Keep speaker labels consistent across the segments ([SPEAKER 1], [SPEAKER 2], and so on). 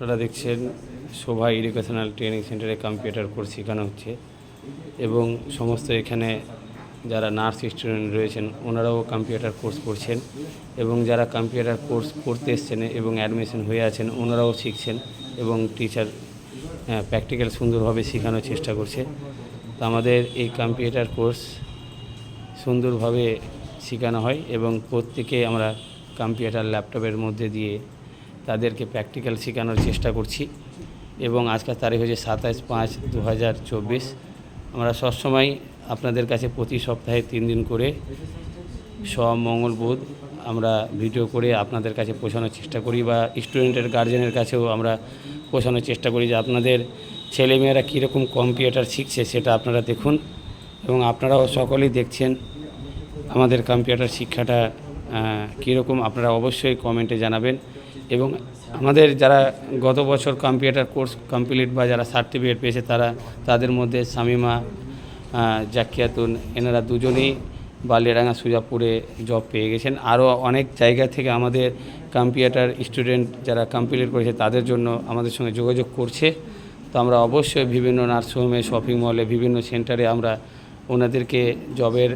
[SPEAKER 1] আপনারা দেখছেন শোভা educational training সেন্টারে কম্পিউটার কোর্স শেখানো হচ্ছে এবং সমস্ত এখানে যারা নার্স স্টুডেন্ট রয়েছেন ওনারাও কম্পিউটার কোর্স করছেন এবং যারা কম্পিউটার কোর্স করতে এসছেন এবং অ্যাডমিশন হয়ে আছেন ওনারাও শিখছেন এবং টিচার প্র্যাকটিক্যাল সুন্দরভাবে শেখানোর চেষ্টা করছে। তো আমাদের এই কম্পিউটার কোর্স সুন্দরভাবে শেখানো হয় এবং প্রত্যেকে আমরা কম্পিউটার ল্যাপটপের মধ্যে দিয়ে তাদেরকে প্র্যাকটিক্যাল শেখানোর চেষ্টা করছি এবং আজকের তারিখ হচ্ছে 27/5/2024। আমরা সবসময় আপনাদের কাছে প্রতি সপ্তাহে 3 দিন করে সোম মঙ্গল বুধ আমরা ভিডিও করে আপনাদের কাছে পৌঁছানোর চেষ্টা করি বা স্টুডেন্টের গার্জেনের কাছেও আমরা পৌঁছানোর চেষ্টা করি যে আপনাদের ছেলেমেয়েরা কীরকম কম্পিউটার শিখছে সেটা আপনারা দেখুন এবং আপনারাও সকলেই দেখছেন আমাদের কম্পিউটার শিক্ষাটা কীরকম আপনারা অবশ্যই কমেন্টে জানাবেন। এবং আমাদের যারা গত বছর কম্পিউটার কোর্স কমপ্লিট বা যারা সার্টিফিকেট পেয়েছে তাদের মধ্যে শামিমা জাকিয়াতুন এনারা দুজনেই বালিয়াডাঙ্গা সুজাপুরে জব পেয়ে গেছেন। আরও অনেক জায়গা থেকে আমাদের কম্পিউটার স্টুডেন্ট যারা কমপ্লিট করেছে তাদের জন্য আমাদের সঙ্গে যোগাযোগ করছে। তো আমরা অবশ্যই বিভিন্ন নার্সিংহোমে শপিং মলে বিভিন্ন সেন্টারে আমরা ওনাদেরকে জবের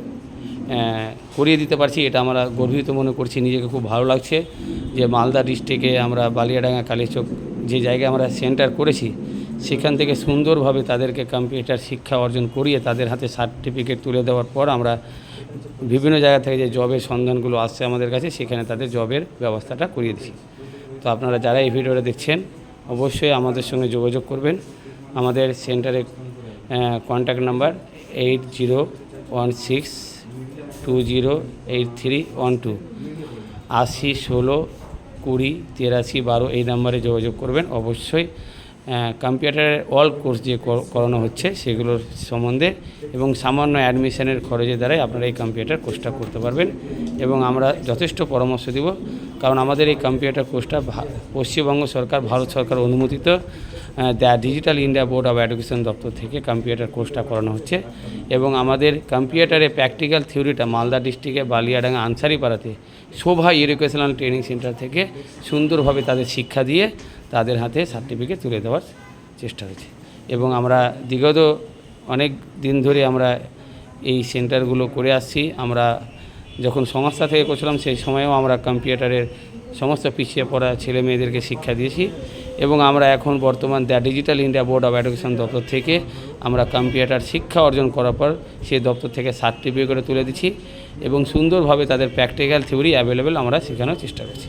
[SPEAKER 1] করিয়ে দিতে পারছি। এটা আমরা গর্বিত মনে করছি, নিজেকে খুব ভালো লাগছে যে মালদা ডিস্ট্রিক্টে আমরা বালিয়াডাঙ্গা কালীচক যে জায়গায় আমরা সেন্টার করেছি সেখান থেকে সুন্দরভাবে তাদেরকে কম্পিউটার শিক্ষা অর্জন করিয়ে তাদের হাতে সার্টিফিকেট তুলে দেওয়ার পর আমরা বিভিন্ন জায়গা থেকে যে জবের সন্ধানগুলো আসছে আমাদের কাছে সেখানে তাদের জবের ব্যবস্থাটা করিয়ে দিচ্ছি। তো আপনারা যারা এই ভিডিওটা দেখছেন অবশ্যই আমাদের সঙ্গে যোগাযোগ করবেন। আমাদের সেন্টারের কন্ট্যাক্ট নাম্বার 8016208312 8016208312 এই নাম্বারে যোগাযোগ করবেন। অবশ্যই কম্পিউটারের অল কোর্স যে করানো হচ্ছে সেগুলোর সম্বন্ধে এবং সামান্য অ্যাডমিশনের খরচের দ্বারাই আপনারা এই কম্পিউটার কোর্সটা করতে পারবেন এবং আমরা যথেষ্ট পরামর্শ দেব। কারণ আমাদের এই কম্পিউটার কোর্সটা পশ্চিমবঙ্গ সরকার ভারত সরকার অনুমোদিত digital India board of education দপ্তর থেকে কম্পিউটার কোর্সটা করানো হচ্ছে এবং আমাদের কম্পিউটারে প্র্যাকটিক্যাল থিওরিটা মালদা ডিস্ট্রিক্টে বালিয়াডাঙ্গা আনসারিপাড়াতে শোভা এডুকেশনাল ট্রেনিং সেন্টার থেকে সুন্দরভাবে তাদের শিক্ষা দিয়ে তাদের হাতে সার্টিফিকেট তুলে দেওয়ার চেষ্টা হয়েছে এবং আমরা বিগত অনেক দিন ধরে আমরা এই সেন্টারগুলো করে আসছি। আমরা যখন সংস্থা থেকে করছিলাম সেই সময়েও আমরা কম্পিউটারের সমস্ত পিছিয়ে পড়া ছেলে মেয়েদেরকে শিক্ষা দিয়েছি এবং আমরা এখন বর্তমান digital India board of education দপ্তর থেকে আমরা কম্পিউটার শিক্ষা অর্জন করার পর সেই দপ্তর থেকে সার্টিফিকেট তুলে দিচ্ছি এবং সুন্দরভাবে তাদের প্র্যাকটিক্যাল থিওরি অ্যাভেলেবেল আমরা শেখানোর চেষ্টা করছি।